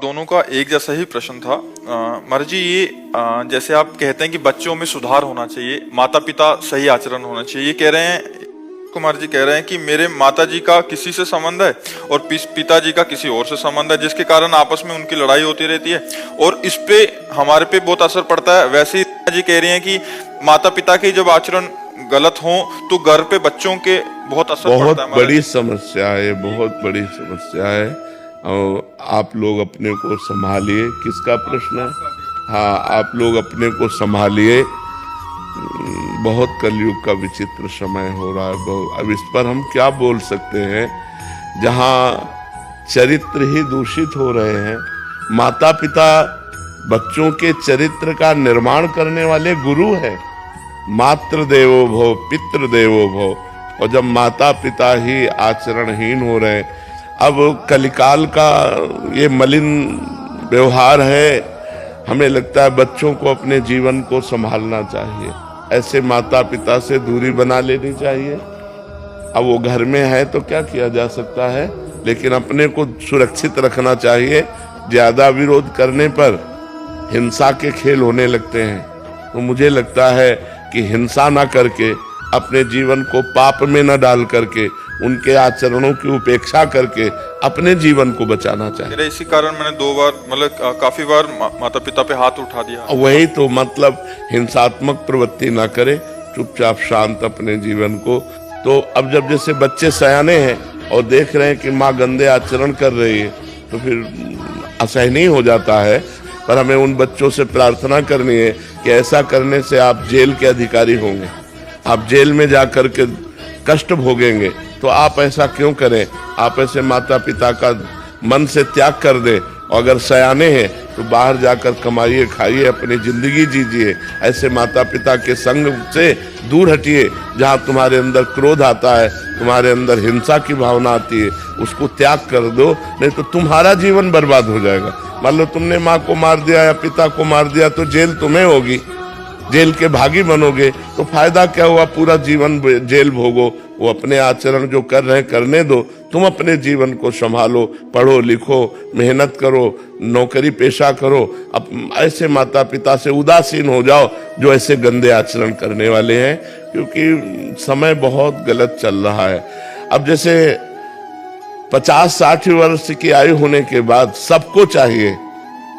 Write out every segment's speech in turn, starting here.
दोनों का एक जैसा ही प्रश्न था। महाराज जी, ये जैसे आप कहते हैं कि बच्चों में सुधार होना चाहिए, माता पिता सही आचरण होना चाहिए, ये कह रहे हैं, कुमार जी कह रहे हैं कि मेरे माता जी का किसी से संबंध है और पिताजी का किसी और से संबंध है, जिसके कारण आपस में उनकी लड़ाई होती रहती है और इस पे हमारे पे बहुत असर पड़ता है। वैसे ही जी कह रही हैं कि माता पिता के जब आचरण गलत हो तो घर पे बच्चों के बहुत असर पड़ता है। बहुत बड़ी समस्या है, बहुत बड़ी समस्या है। और आप लोग अपने को संभालिए। किसका प्रश्न है? हाँ, आप लोग अपने को संभालिए। बहुत कलयुग का विचित्र समय हो रहा है। अब इस पर हम क्या बोल सकते हैं? जहाँ चरित्र ही दूषित हो रहे हैं, माता पिता बच्चों के चरित्र का निर्माण करने वाले गुरु है। मातृ देवो भव, पितृ देवो भव। और जब माता पिता ही आचरणहीन हो रहे हैं, अब कलिकाल का ये मलिन व्यवहार है। हमें लगता है बच्चों को अपने जीवन को संभालना चाहिए, ऐसे माता पिता से दूरी बना लेनी चाहिए। अब वो घर में है तो क्या किया जा सकता है, लेकिन अपने को सुरक्षित रखना चाहिए। ज्यादा विरोध करने पर हिंसा के खेल होने लगते हैं। तो मुझे लगता है कि हिंसा ना करके, अपने जीवन को पाप में न डाल करके, उनके आचरणों की उपेक्षा करके अपने जीवन को बचाना चाहिए। इसी कारण मैंने 2 बार मतलब काफी बार माता पिता पे हाथ उठा दिया। वही तो मतलब, हिंसात्मक प्रवृत्ति ना करे, चुपचाप शांत अपने जीवन को। तो अब जब जैसे बच्चे सयाने हैं और देख रहे हैं कि माँ गंदे आचरण कर रही है, तो फिर असहनीय हो जाता है। पर हमें उन बच्चों से प्रार्थना करनी है कि ऐसा करने से आप जेल के अधिकारी होंगे, आप जेल में जाकर के कष्ट भोगेंगे। तो आप ऐसा क्यों करें? आप ऐसे माता पिता का मन से त्याग कर दें। और अगर सयाने हैं तो बाहर जाकर कमाइए, खाइए, अपनी जिंदगी जीजिए। ऐसे माता पिता के संग से दूर हटिए। जहाँ तुम्हारे अंदर क्रोध आता है, तुम्हारे अंदर हिंसा की भावना आती है, उसको त्याग कर दो, नहीं तो तुम्हारा जीवन बर्बाद हो जाएगा। मान लो तुमने माँ को मार दिया या पिता को मार दिया, तो जेल तुम्हें होगी, जेल के भागी बनोगे। तो फायदा क्या हुआ? पूरा जीवन जेल भोगो। वो अपने आचरण जो कर रहे हैं करने दो, तुम अपने जीवन को संभालो, पढ़ो लिखो, मेहनत करो, नौकरी पेशा करो। अब ऐसे माता पिता से उदासीन हो जाओ जो ऐसे गंदे आचरण करने वाले हैं, क्योंकि समय बहुत गलत चल रहा है। अब जैसे 50-60 वर्ष की आयु होने के बाद सबको चाहिए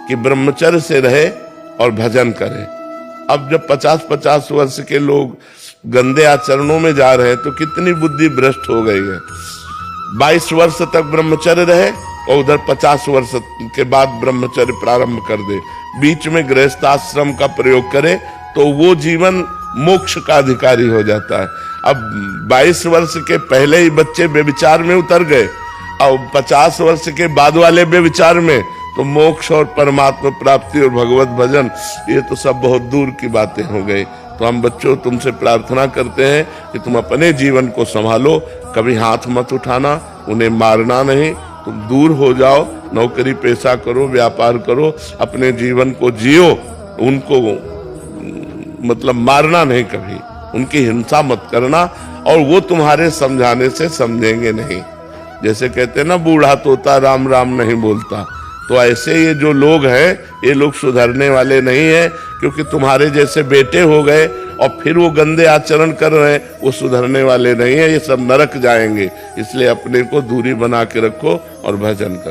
कि ब्रह्मचर्य से रहे और भजन करे। अब जब 50-50 वर्ष के लोग गंदे आचरणों में जा रहे हैं तो कितनी बुद्धि भ्रष्ट हो गई है। 22 वर्ष तक ब्रह्मचर्य रहे और उधर 50 वर्ष के बाद ब्रह्मचर्य प्रारंभ कर दे, बीच में गृहस्थाश्रम का प्रयोग करे, तो वो जीवन मोक्ष का अधिकारी हो जाता है। अब 22 वर्ष के पहले ही बच्चे बेविचार में उतर गए और 50 वर्ष के बाद वाले बेविचार में, तो मोक्ष और परमात्मा प्राप्ति और भगवत भजन, ये तो सब बहुत दूर की बातें हो गई। तो हम बच्चों तुमसे प्रार्थना करते हैं कि तुम अपने जीवन को संभालो, कभी हाथ मत उठाना, उन्हें मारना नहीं, तुम दूर हो जाओ, नौकरी पेशा करो, व्यापार करो, अपने जीवन को जियो। उनको मतलब मारना नहीं, कभी उनकी हिंसा मत करना, और वो तुम्हारे समझाने से समझेंगे नहीं। जैसे कहते हैं ना, बूढ़ा तोता राम राम नहीं बोलता। तो ऐसे ये जो लोग हैं, ये लोग सुधरने वाले नहीं हैं, क्योंकि तुम्हारे जैसे बेटे हो गए और फिर वो गंदे आचरण कर रहे हैं, वो सुधरने वाले नहीं हैं, ये सब नरक जाएंगे। इसलिए अपने को दूरी बना के रखो और भजन करो।